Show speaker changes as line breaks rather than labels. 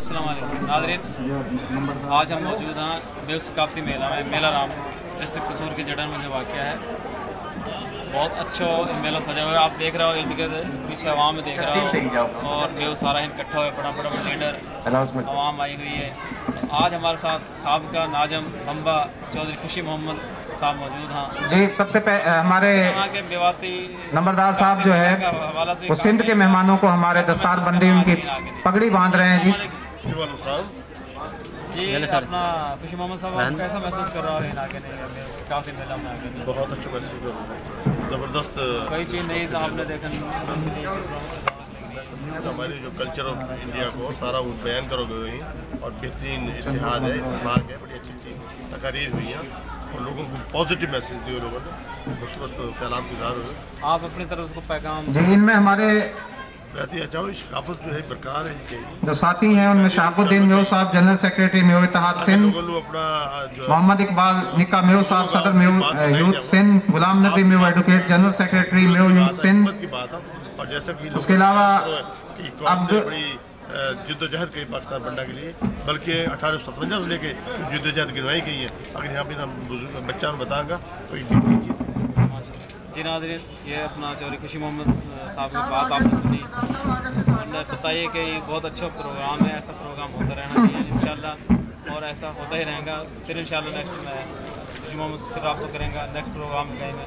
अस्सलाम वालेकुम नाज़रीन, आज हम मौजूद हैं मेव सकाफती मेला में। मेला राम डिस्ट्रिक्ट कसूर के जड़न में जो वाक़ है, बहुत अच्छा मेला सजा हुआ है। आप देख रहे हो इर्द गिर्द पीछे आवाम में देख रहे हो, और मेव सारा इकट्ठा हुआ, बड़ा बड़ा लीडर आवाम आई हुई है। आज हमारे साथ साबिका नाजम बम्बा चौधरी खुशी मोहम्मद साहब मौजूद हैं
जी। सबसे हमारे
के बेवाती
नंबरदार साहब जो है वो सिंध के मेहमानों को हमारे दस्तार बंदी उनकी पगड़ी बांध रहे हैं जी।
जी अपना खुशी मोहम्मद साहब, आप कैसा महसूस कर रहा है आगे नहीं काफ़ी मेला में आगे?
बहुत अच्छा महसूस कर रहा हूँ, ज़बरदस्त।
कोई चीज़ नहीं था आपने देखा
हमारी जो कल्चर ऑफ इंडिया को सारा वो बयान करोगे वहीं, और बेहतरीन इतिहाद है, इत्तेफाक है, बड़ी अच्छी अच्छी तकारीर हुई हैं और लोगों को पॉजिटिव मैसेज दिए लोगों ने, मुस्बत ख्यालात के इज़हार हुए।
आप अपनी तरफ उसको पैगाम
जी। इनमें हमारे
रहती अच्छा हुई शकाफत जो है बरकरार है जी।
जो साथी हैं उनमें शहाबुद्दीन मेव साहब जनरल सेक्रेटरी मेव इत्तेहाद सिंध,
अपना
मोहम्मद इकबाल निका मेव साहब सदर मेव यूथ सिंध, गुलाम नबी मेव एडवोकेट जनरल सेक्रेटरी मेव यूथ सिंध
की बात है। और जैसा कि
उसके अलावा
अब बड़ी जद्दोजहद कही पाकिस्तान बनने के लिए, बल्कि 1857 से लेके जद्दोजहद गिनवाई गई है। अगर यहाँ पे बच्चा बताऊँगा तो ये चीज़
जी। नाज़रीन, ये अपना चौधरी खुशी मोहम्मद साहब की बात आपने सुनी, और बताइए कि ये बहुत अच्छा प्रोग्राम है, ऐसा प्रोग्राम होता रहना चाहिए इंशाल्लाह, और ऐसा होता ही रहेगा। फिर इंशाल्लाह नेक्स्ट में खुशी मोहम्मद फिर आपको करेंगे नेक्स्ट प्रोग्राम कहीं में।